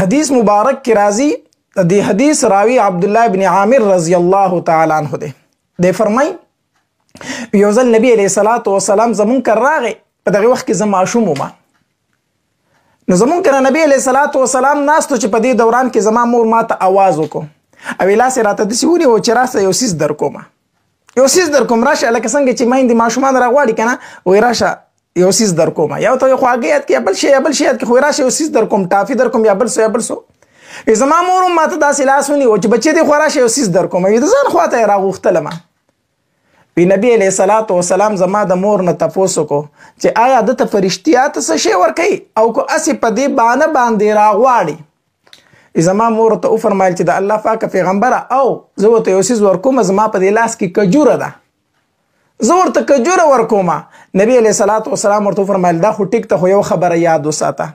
حدیث مبارک کی راضی دی حدیث راوی عبداللہ بن عامر رضی اللہ تعالی عنہ دے فرمائی یو ځل نبی علیہ الصلوۃ والسلام زمون کر راغی په دغه وخت کې زما شوم ما نو زمون کر نبی علیہ الصلوۃ والسلام ناستو چې په دې دوران کې زما مور ماته आवाज وکړو او لاس راته د سیونی او چراسته یو سیس در کوم راشه لکه څنګه چې مایند ماشومان راغواړي کنه وای راشه یو سیس در کوم یو ته خواږیات کې بل شي کې خو راشه یو سیس در کوم ټافي در کوم یا بل سو زما مور ماته داسې لاسونی او چې بچی دی خو راشه یو سیس در کوم یی ځان خواته راغوختلم وی نبی علیہ الصلوۃ والسلام زما د مور نه تاسو کو چې آیا د فرشتيات څه شی ور کوي او کو اسی په دې باندې راغواړي زما مور ته فرمایل چې د الله پاک پیغمبر او زه ته یو سیس ور کوم زما په دې لاس کې کجوره ده زور ته کجوره ور کوم نبی علیہ الصلوۃ والسلام ورته فرمایل دا خو ټیک ته خو یو خبره یاد وساته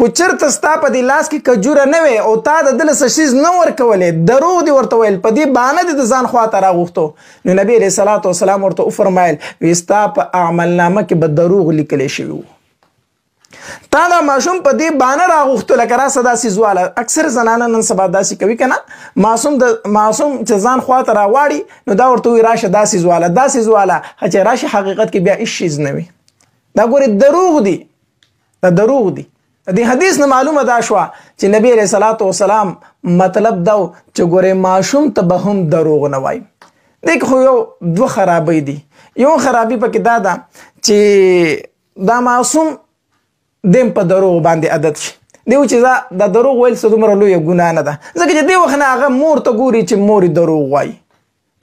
کو چرته ستا په دې لاس کې کجوره نه وي او تا د دل سشیز نه ور کولې دروغ دی ورته ویل په دې باندې د ځان خواته راغوښتو نو نبی علیہ الصلوۃ والسلام ورته فرمایل وستا په اعمال نامه کې به دروغ لیکل شوی تا دا ماشوم په دې باندې راغوښتو لکه را صدا سي زواله اکثر زنانه نن سبا داسي کوي کنه معصوم چې ځان خواته راواړي نو دا ورته وی راشه داسي زواله چې راشه حقیقت کې بیا هیڅ شیز نه وي دا ګوري دروغ دی د حدیث نه معلومه دا شو چې نبی علیہ الصلوۃ والسلام مطلب دا چې ګوره ماشوم ته به هم دروغ نه وای دیک خو یو دو خرابې دي یو خرابې پکې دا ده چې دا معصوم دیم په دروغ باندې عادت شي دیو چې دا دروغ ویل څه دومره لوی ګناه نه ده ځکه چې دی وخت نه هغه مور ته ګوري چې مور دروغ وای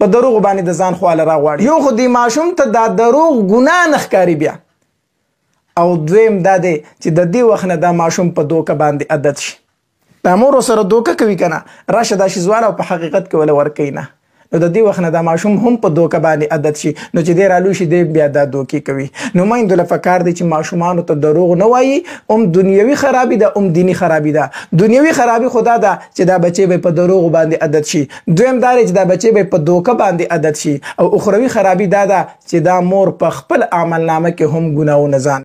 په دروغ باندې د ځان خواله راغواړي یو خو دی ماشوم ته دا دروغ ګناه نه ښکاري بیا او دویم دا دی چې د دې وخت نه دا ماشوم په دوکه باندې عادت شي دا مور سره دوکه کوي کنه راشه دا شی زواله په حقیقت کې ولا ورکې نه نو د دې وخت نه دا ماشوم هم په دوکه باندې عادت شي نو چې ډیر الو شي دی بیا دا دوکي کوي نو مایند له فکر دي چې ماشومان ته دروغ نه وایي دنیوي خرابي ده دینی خرابي ده دنیوي خرابي خدا ده چې دا بچي به په دروغ باندې عادت شي دویم دا چې دا بچي به په دوکه باندې عادت شي او اخروی خرابي ده چې دا مور په خپل عمل نامه کې هم ګناونه ځان